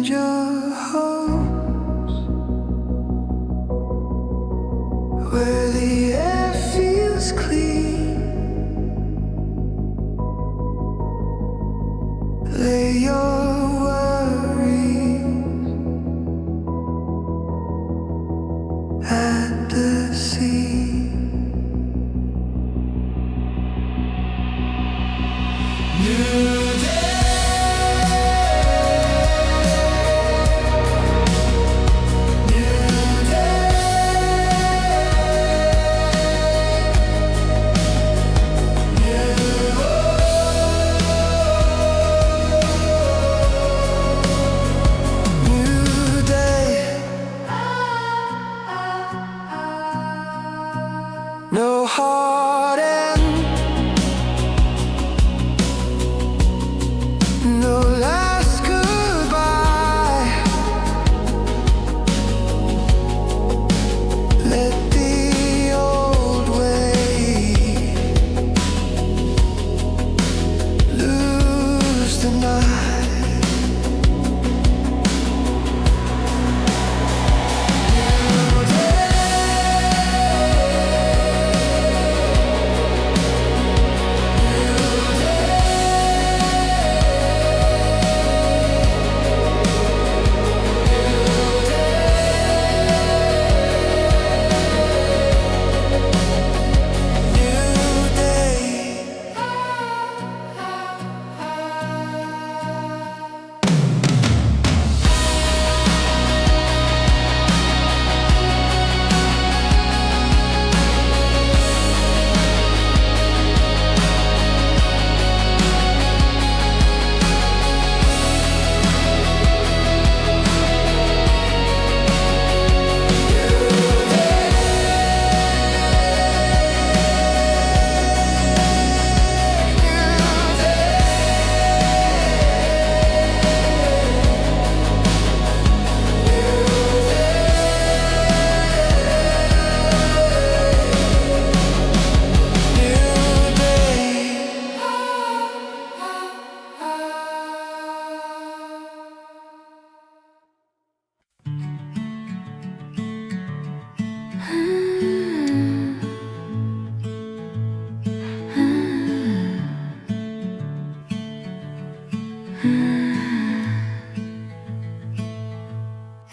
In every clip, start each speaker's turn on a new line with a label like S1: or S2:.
S1: change your hopes, where the air feels clean. Lay your worries at the sea. New day. No hard end, no last goodbye. Let the old way lose the night.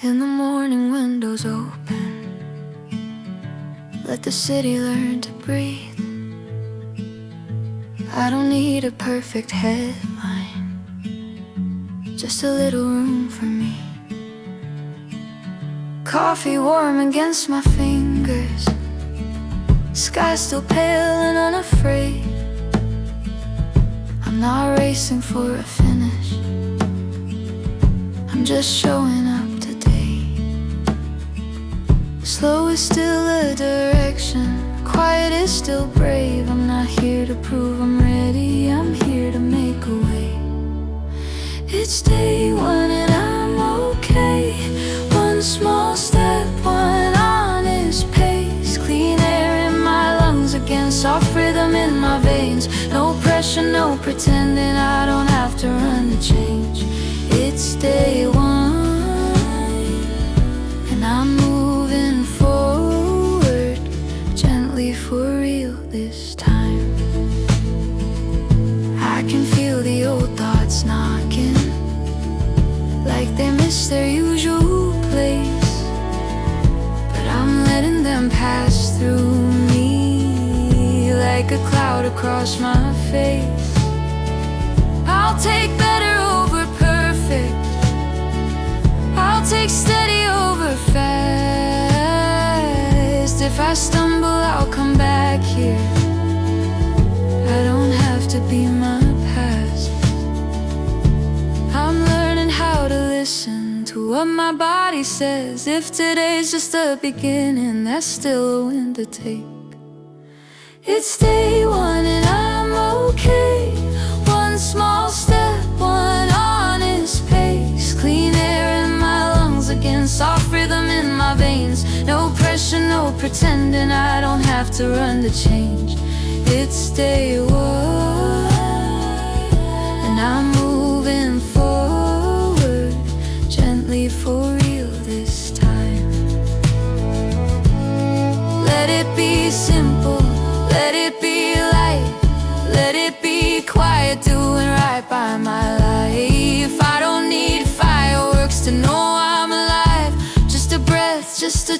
S1: In the morning, windows open, let the city learn to breathe. I don't need a perfect headline, just a little room for me. Coffee warm against my fingers, sky still pale and unafraid. I'm not racing for a finish, I'm just showing up. Slow is still a direction, quiet is still brave. I'm not here to prove I'm ready, I'm here to make a way. It's day one and I'm okay. One small step, one honest pace. Clean air in my lungs against soft rhythm in my veins. No pressure, no pretending, I don't have to run to change. It's day one and I'm moving forward, gently for real this time. I can feel the old thoughts knocking, like they miss their usual place. But I'm letting them pass through me, like a cloud across my face. I'll take better over perfect, I'll take steady over fast. If I stumble, I'll come back here. I don't have to be my past. I'm learning how to listen to what my body says. If today's just the beginning, that's still a win to take. It's day one and I'm okay. One small step, one honest pace. Clean air in my lungs against soft rhythm in my veins. No pressure, no pretending, I don't have to run to change. It's day one and I'm moving forward.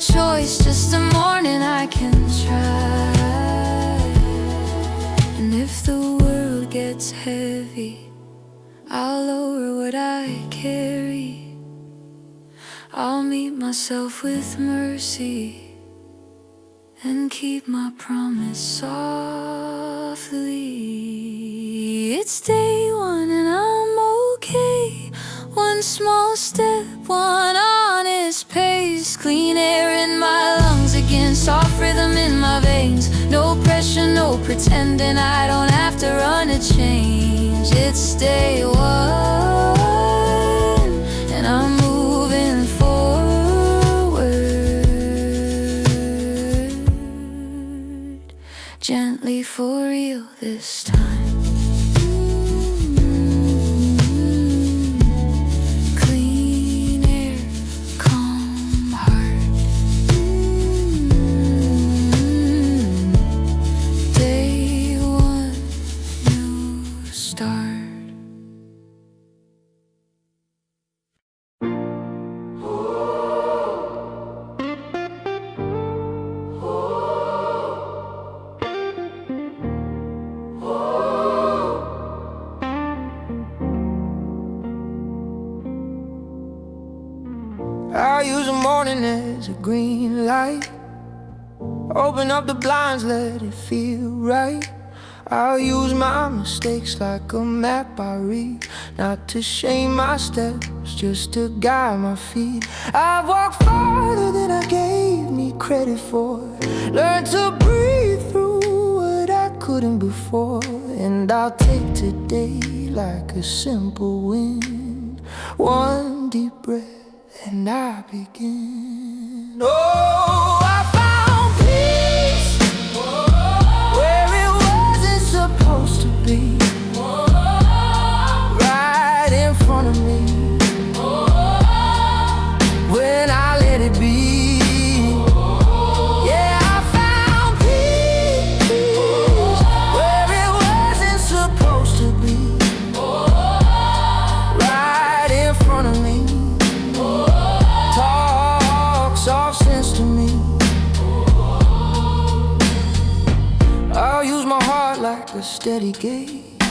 S1: choice, just a morning I can try. And if the world gets heavy, I'll lower what I carry. I'll meet myself with mercy and keep my promise softly. It's day one and I'm okay. One small step, one honest pace. Clean air in my lungs again, soft rhythm in my veins. No pressure, no pretending, I don't have to run to change. It's day one and I'm moving forward, gently for real this time.
S2: I'll use the morning as a green light. Open up the blinds, let it feel right. I'll use my mistakes like a map I read, not to shame my steps, just to guide my feet. I've walked farther than I gave me credit for, learned to breathe through what I couldn't before. And I'll take today like a simple win, one deep breath and I begin. Oh, I found peace where it wasn't supposed to be, right in front of me, when I let it be. Yeah, I found peace where it wasn't supposed to be, right in front of me. Soft sense to me. I'll use my heart like a steady gauge,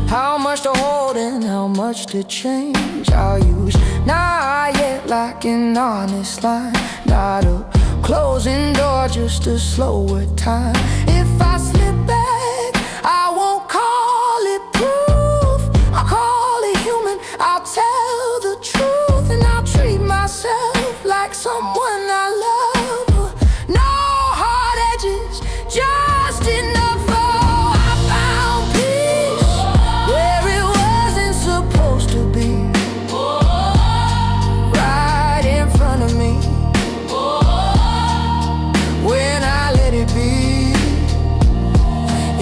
S2: how much to hold and how much to change. I'll use not yet like an honest line, not a closing door, just a slower time. If I slip back, I won't call it proof, I'll call it human. I'll tell the truth and I'll treat myself like someone I love. No hard edges, just enough. Oh, I found peace where it wasn't supposed to be, right in front of me, when I let it be.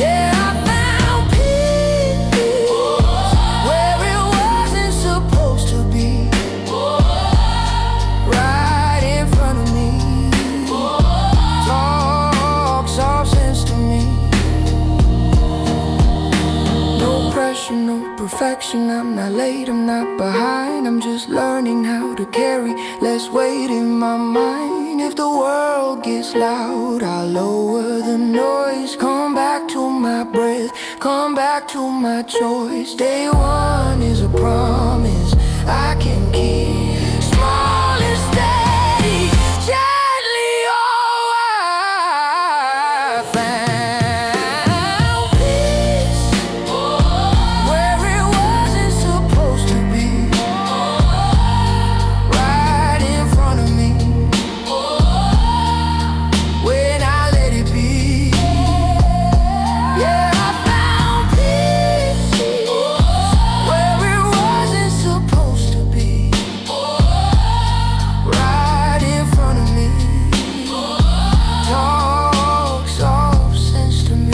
S2: Yeah, I found peace where it wasn't supposed to be, right in front of me. Talk soft sense to me. No pressure, no perfection. I'm not late, I'm not behind. I'm just learning how to carry less weight in my mind. If the world gets loud, I'll lower the noise. Come back to my breath, come back to my choice. Day one is a promise I can keep. Small and steady, gently. Oh, I found peace where it wasn't supposed to be, right in front of me, when I let it be. Yeah, I found peace where it wasn't supposed to be, right in front of me. Talk soft sense to me.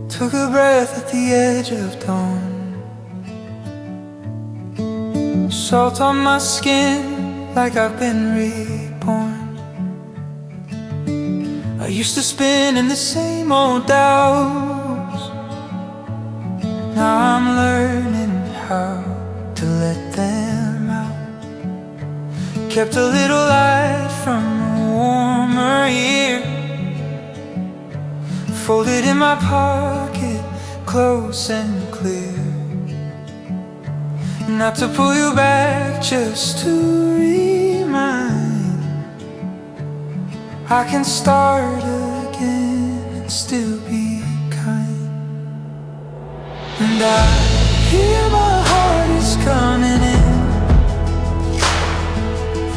S2: Took a breath at the edge of dawn, Salt on my skin like I've been reborn. I used to spin in the same old doubts. Now I'm learning how to let them out. Kept a little light from a warmer year, folded in my pocket, close and clear. Not to pull you back, just to remind I can start again and still be kind. And I hear my heart is coming in,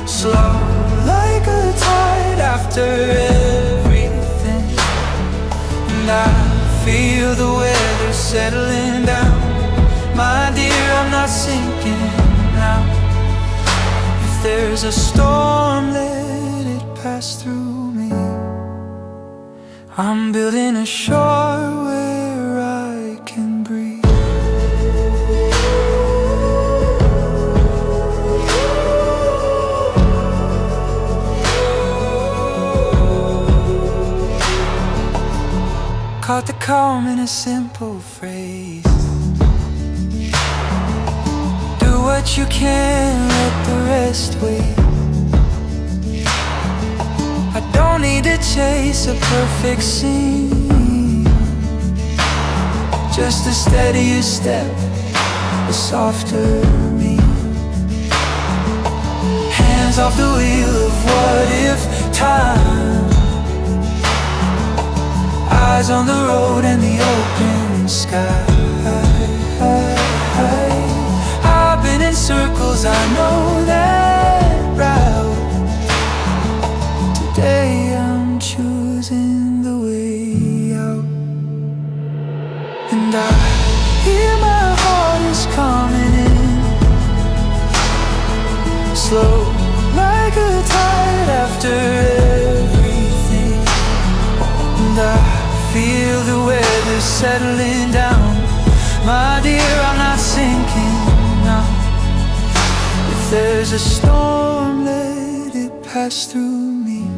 S2: slow like a tide after everything. And I feel the weather settling down. My dear, I'm not sinking now. If there's a storm, let it pass through me. I'm building a shore where I can breathe. Caught the calm in a simple phrase. What you can, let the rest wait. I don't need to chase a perfect scene, just a steadier step, a softer me. Hands off the wheel of what if time. Eyes on the road and the open sky. In circles, I know that route. Today I'm choosing the way out. And I hear my heart is coming in, slow like a tide after everything. And I feel the weather settling down. My dear, I'm not sinking now. There's a storm, let it pass through me.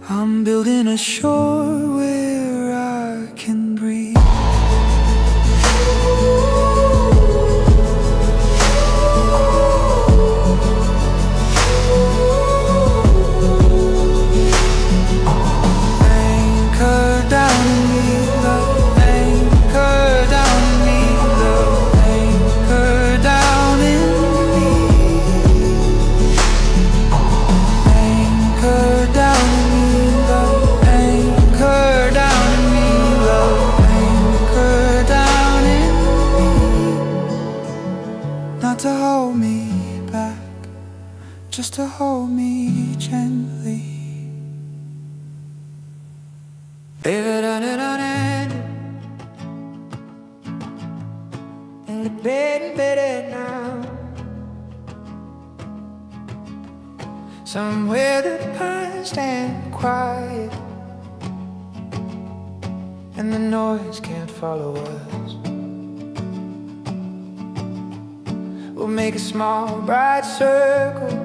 S2: I'm building a shore where I can breathe. Anchor down in me, love. Anchor down in me, love. Anchor down in me. Not to hold me back, just to hold me gently. Baby, done it on it, and the bed now. Somewhere the pines stand quiet, and the noise can't follow us. We'll make a small bright circle,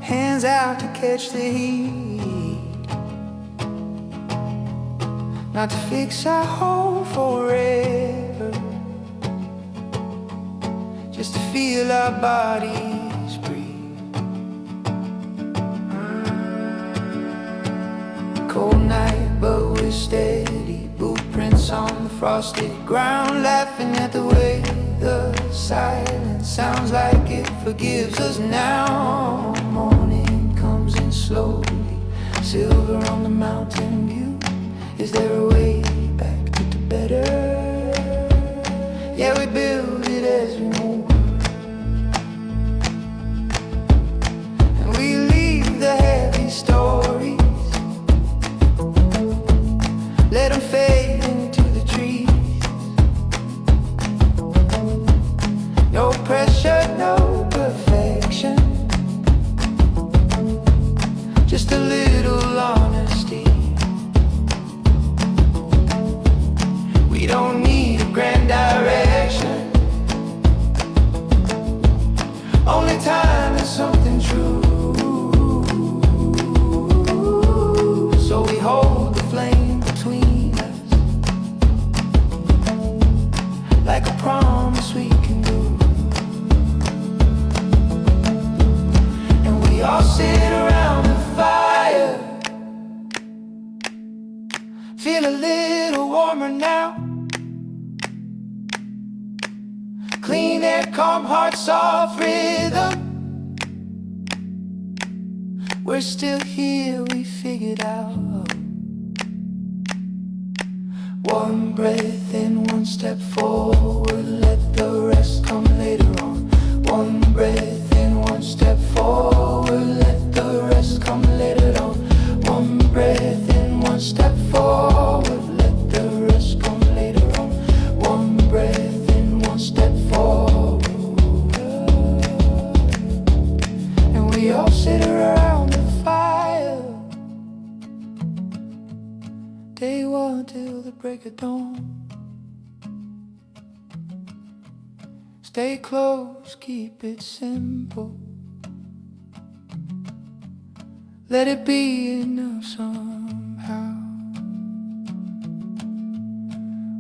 S2: hands out to catch the heat, not to fix our home forever, just to feel our bodies breathe. Cold night, but we're steady. Footprints on the frosted ground, laughing at the way the silence sounds like it forgives us now. Morning comes in slowly, silver on the mountain view. Is there a way back to the better? Yeah, we build it as we move, and we leave the heavy stories, let them fade into the trees. No pressure, no perfection, just a little honesty. We don't need a grand direction, Feel a little warmer now. Clean air, calm heart, soft rhythm. We're still here, we figured out. One breath in, one step forward. Let the rest come later on. One breath in, one step forward. Let the rest come later on. One breath in, one step forward. Let the rest come later on. One breath in, one step forward. And we all sit around the fire. Day one till the break of dawn. Stay close, keep it simple. Let it be enough somehow.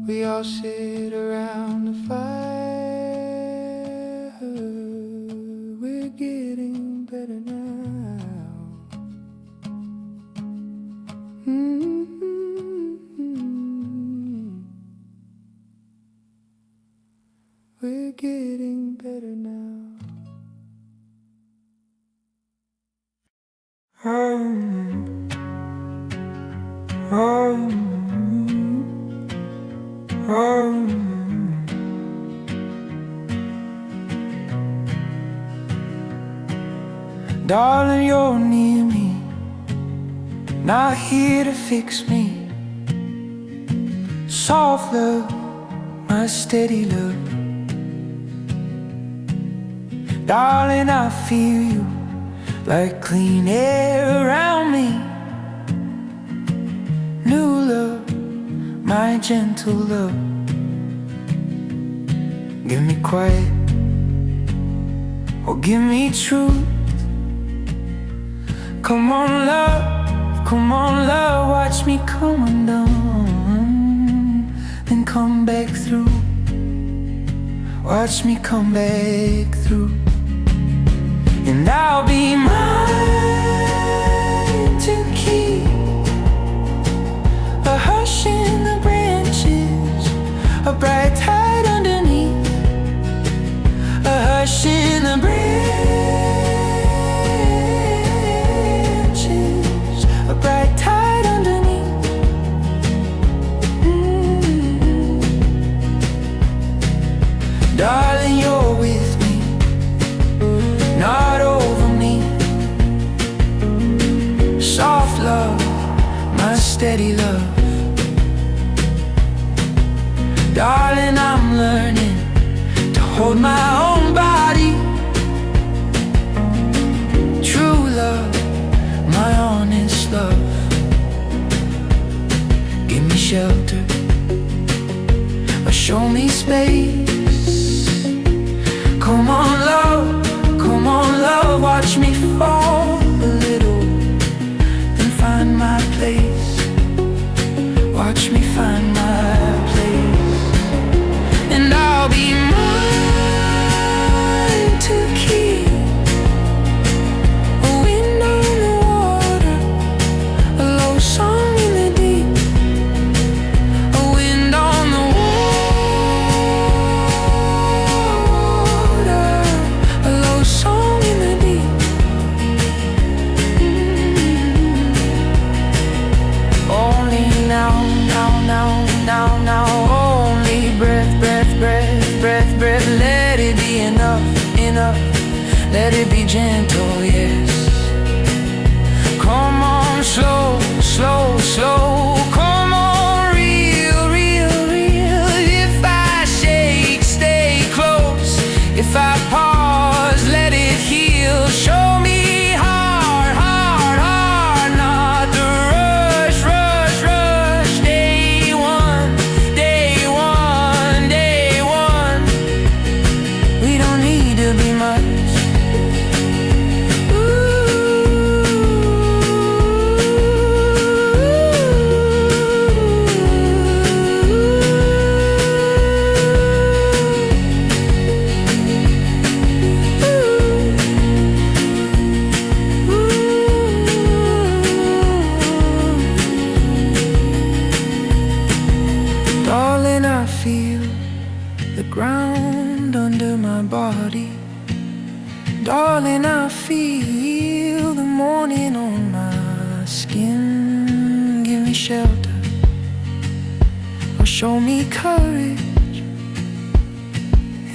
S2: We all sit around the fire. We're getting better now. We're getting better now. Darling, you're near me, not here to fix me. Soft love, my steady love. Darling, I feel you like clean air around me. New love, my gentle love. Give me quiet or give me truth. Come on love, watch me come undone, then come back through. Watch me come back through. And I'll be mine to keep. A hush in the branches, a bright tide underneath. A hush in the branches, a bright tide underneath. Darling, you're with me, not over me. Soft love, my steady love. Darling, I'm learning to hold my own body. True love, my honest love. Give me shelter or show me space. Come on love, watch me fall a little, then find my place. Watch me find my place. And I'll be mine to keep. A wind on the water, a low song in the deep. A wind on the water, a low song in the deep. Only now. Only breath. Let it be enough. Let it be gentle, yes. Come on, slow. Come on, real. If I shake, stay close. If I pause, let it heal. Show me hard, not the rush. Day one. We don't need to be much. feel the ground under my body. Darling, I feel the morning on my skin. Give me shelter or show me courage,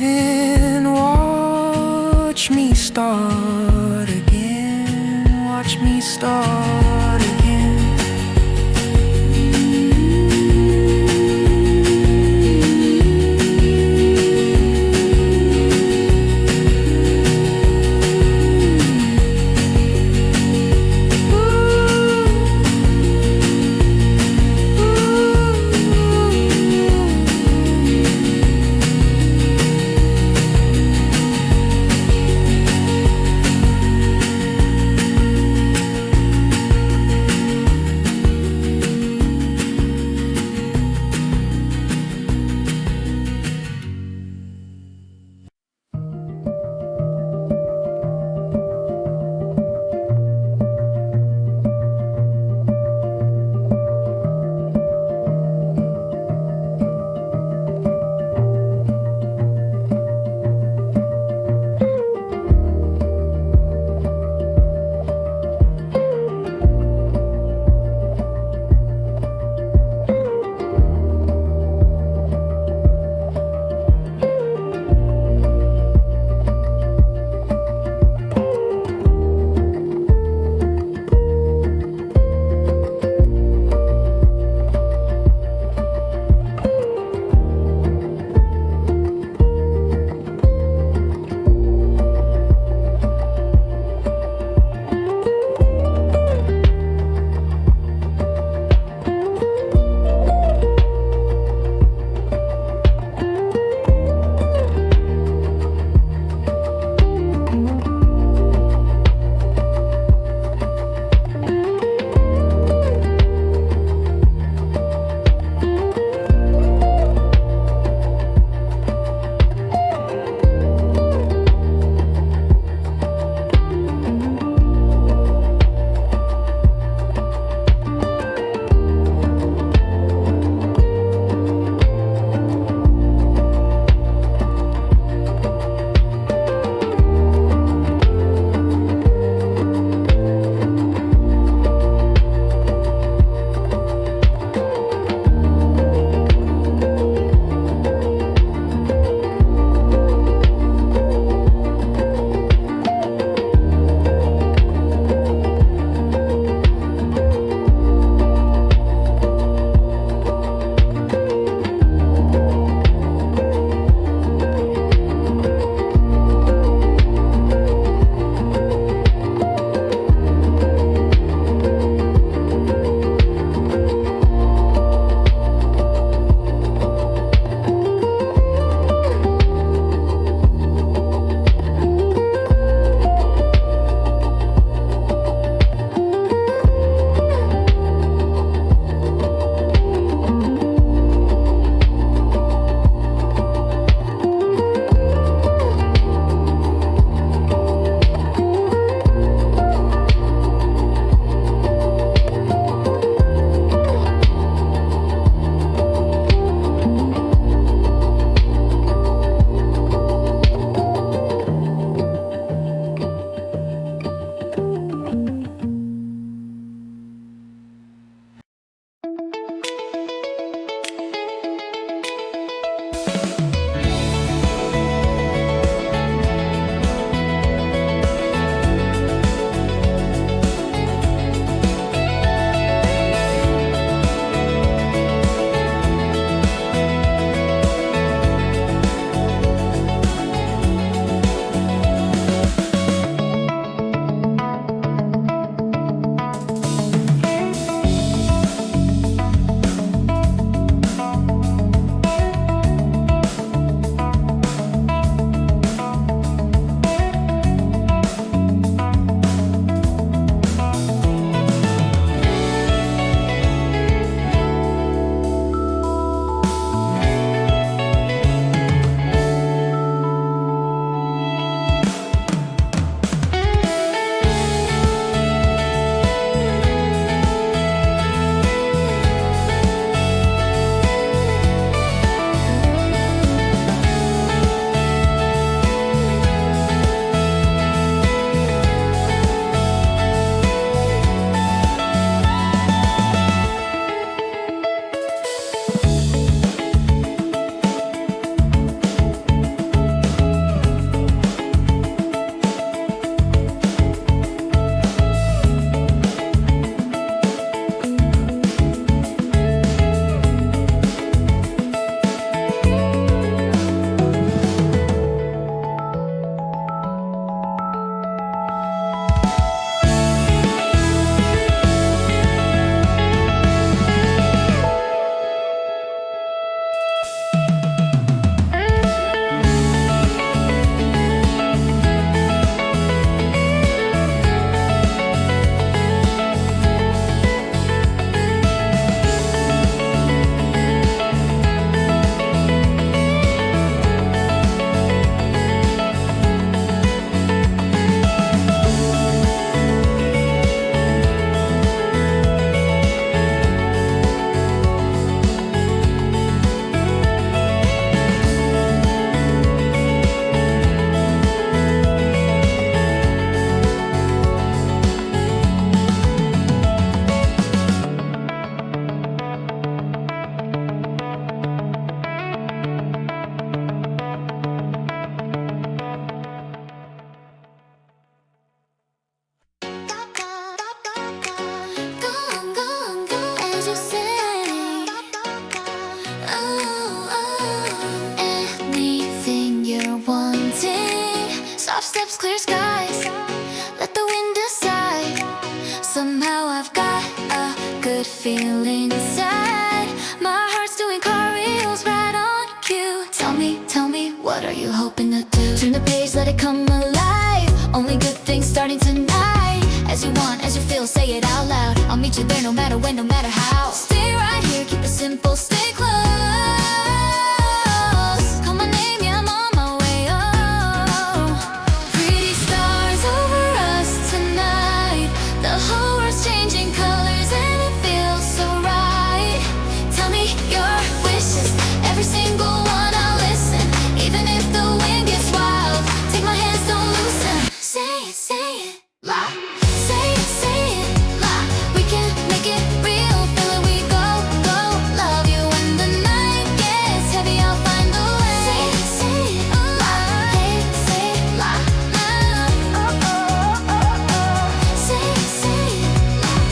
S2: and watch me start again. Watch me start again.
S1: feeling sad. My heart's doing cartwheels right on cue. Tell me, what are you hoping to do? Turn the page, let it come alive. Only good things starting tonight. As you want, as you feel, say it out loud. I'll meet you there no matter when, no matter how. Stay right here, keep it simple, stay close. Call my name, yeah, I'm on my way, oh. Pretty stars over us tonight. The whole world's changing colors and it feels so right. Tell me your wishes, every single one I'll listen. Even if the wind gets wild, take my hands, don't loosen. Say it, loud. Say it, loud. We can make it real, feel it, we go, love you. When the night gets heavy, I'll find the way. Say it, loud. Hey, say it, loud. Say it, loud.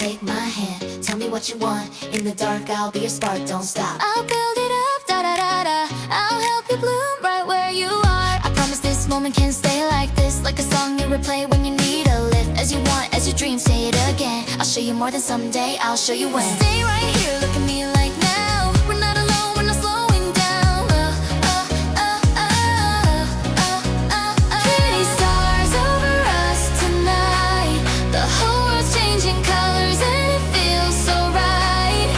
S1: Take my hand, tell me what you want. In the dark, I'll be your spark, don't stop. I'll build it up, da-da-da-da. I'll help you bloom right where you are. I promise this moment can't stay like this. Like a song you replay when you need a lift. As you want, as you dream, say it again. I'll show you more than someday, I'll show you when. Stay right here, look at me like now. We're not alone, we're not slowing down. Pretty stars over us tonight. The whole world's changing colors and it feels so right.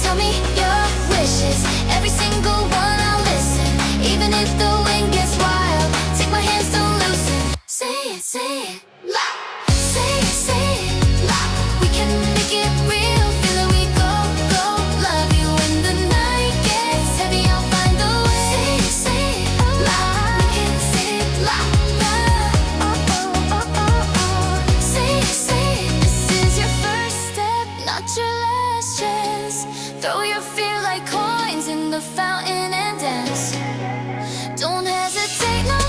S1: Tell me your wishes, every single one I'll listen. Even if the wind gets wild, take my hands, don't loosen. Say it, loud. Say it, loud. We can make it real, feel it, we go, love you. When the night gets heavy, I'll find the way. Say it, loud. We can say it loud. Say it, this is your first step, not your last chance. Throw your fear like coins in the fountain and dance. Don't hesitate, no,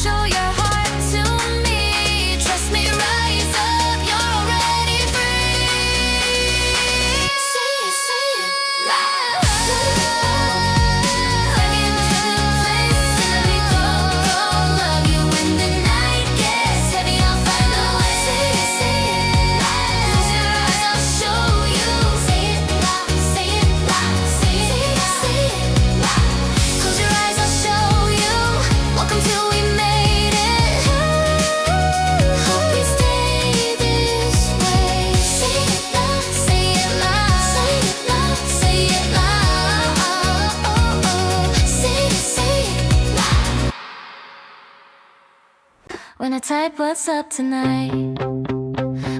S1: show your heart to me. Trust me, rise up, you're already free. Say it, loud. Step into the place, till we go, love you. When the night gets heavy, I'll find a way. Say it, loud. Close your eyes, I'll show you. Say it loud, say it loud, say it loud. Close your eyes, I'll show you. Welcome till we made it. Hope we stay this way. Say it loud, say it loud, say it loud, say it loud. Say it loud. When I type what's up tonight,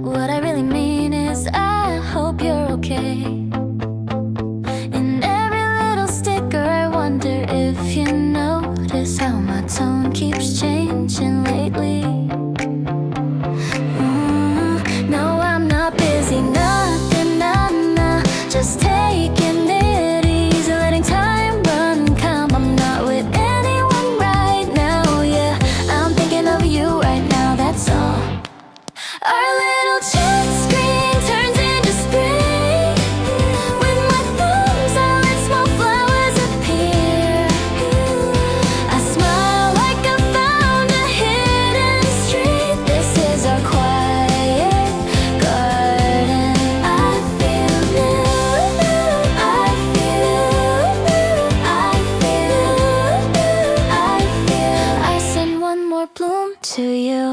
S1: what I really mean is I hope you're okay. In every little sticker, I wonder if you notice how my tone keeps changing lately. No, I'm not busy, nothing, nah. Just taking it easy, letting time run calm. I'm not with anyone right now, yeah. I'm thinking of you right now, that's all. Our little chat screen turns into spring. With my thumbs, I let small flowers appear. I smile like I found a hidden street. This is our quiet garden. I feel new, I feel I send one more bloom to you.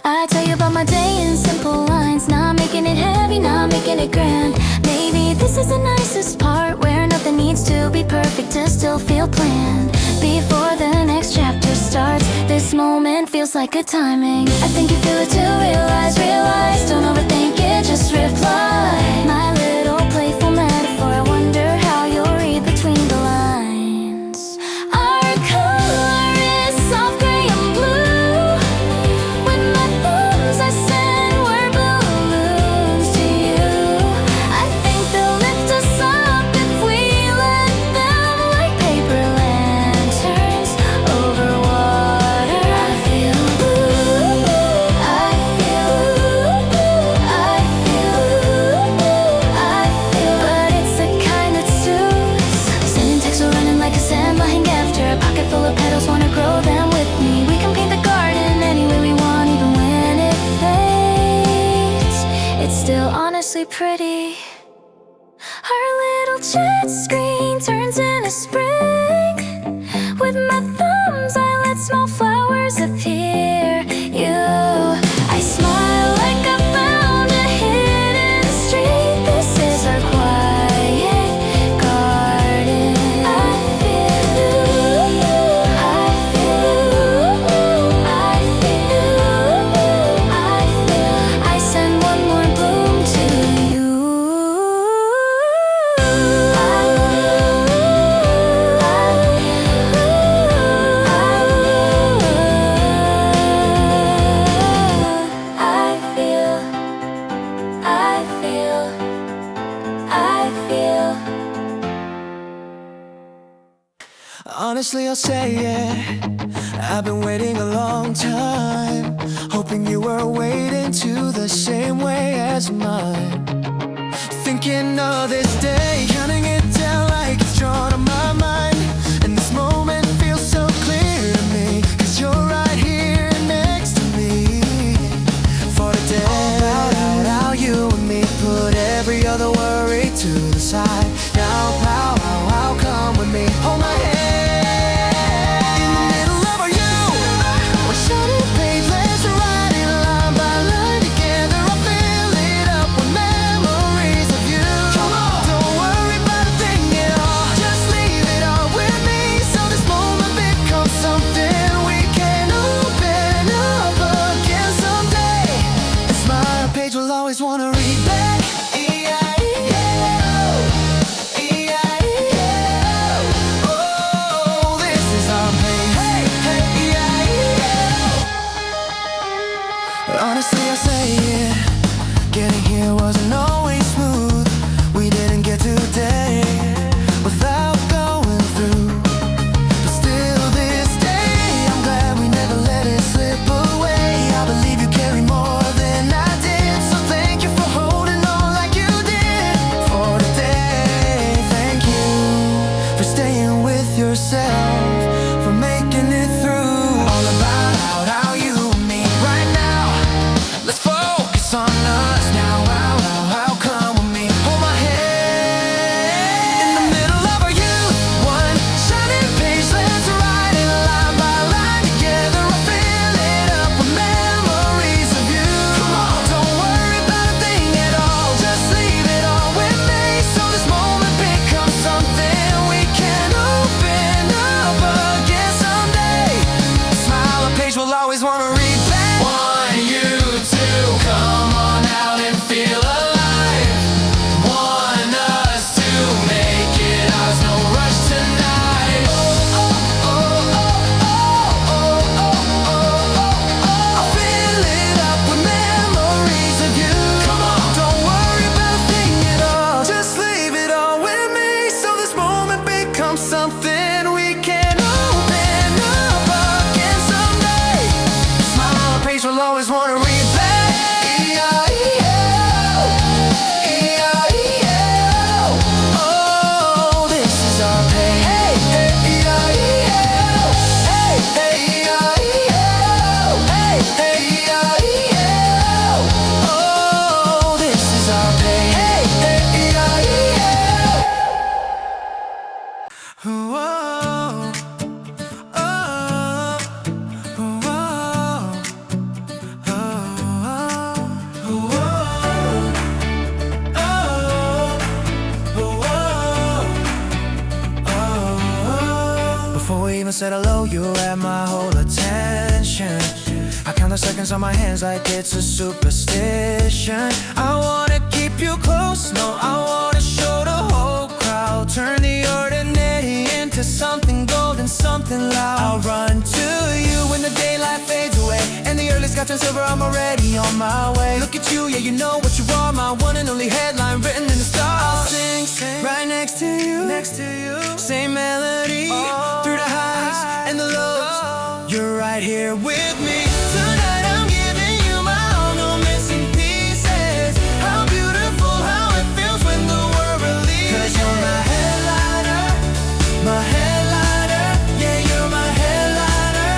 S1: I tell you about my day in simple lines, not making it heavy, not making it grand. Maybe this is the nicest part, where nothing needs to be perfect to still feel planned. Before the next chapter starts, this moment feels like good timing. I think you feel it too, realize, don't overthink it, just reply. My little playful metaphor, I wonder how you'll read between the lines. Our color is soft gray and blue. When my thumbs I send were balloons to you. I think they'll lift us up if we let them, like paper lanterns over water. I feel blue, I feel blue, I feel blue, Our little chat screen turns into spring. With my thumbs I let small flowers appear. I smile like I found a hidden street. This is our quiet garden. I feel I send one more bloom to you.
S2: Honestly, I'll say it, I've been waiting a long time, hoping you were waiting too the same way as mine. Thinking of this day, counting it down like it's drawn on my mind. And this moment feels so clear to me, 'cause you're right here next to me. For today, how you and me put every other worry to the side. Now, how come with me? Hold my hand. Always wanna read back. Oh, this is our pain. Honestly, I say it, getting here wasn't always smooth. We didn't get today without going through. But still this day, I'm glad we never let it slip away. I believe you carry more than I did. For making it through. All about how you and me right now. Let's focus on us now. How come with me? Hold my hand. In the middle of our youth, one shining page. Let's write it line by line together. I'll fill it up with memories of you. Come on, don't worry about a thing at all. Just leave it all with me, so this moment becomes something we can open up again someday. Smile, a page we'll always wanna read back. Want you to come on out and feel alive. Want us to make it ours, no rush tonight. I'll fill it up with memories of you. Come on, don't worry about a thing at all. Just leave it all with me, so this moment becomes something we can open up again someday. Smile, a page we'll always wanna read back. Oh, this is our pain. Oh, this is our pain. Whoa. Before we even said hello, you had my whole attention. I count the seconds on my hands like it's a superstition. I wanna keep you close, no, I wanna show the whole crowd. Turn the ordinary into something golden, something loud. I'll run to you when the daylight fades away, and the early sky turns silver. I'm already on my way. Look at you, yeah, you know what you are. My one and only headline written in the stars. I'll sing right next to you, same melody, through the highs and the lows. You're right here with me. Tonight I'm giving you my all, no missing pieces. How beautiful, how it feels when the world relieves. 'Cause you're my headliner, my headliner. Yeah, you're my headliner,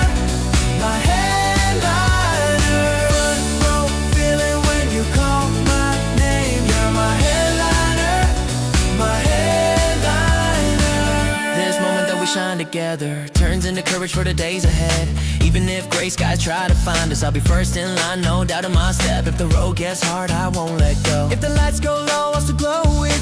S2: my headliner. Front row feeling when you call my name. You're my headliner,
S3: shine together turns into courage for the days ahead. Even if gray skies try to find us, I'll be first in line, no doubt in my step. If the road gets hard, I won't let go. If the lights go low, I'll still glow with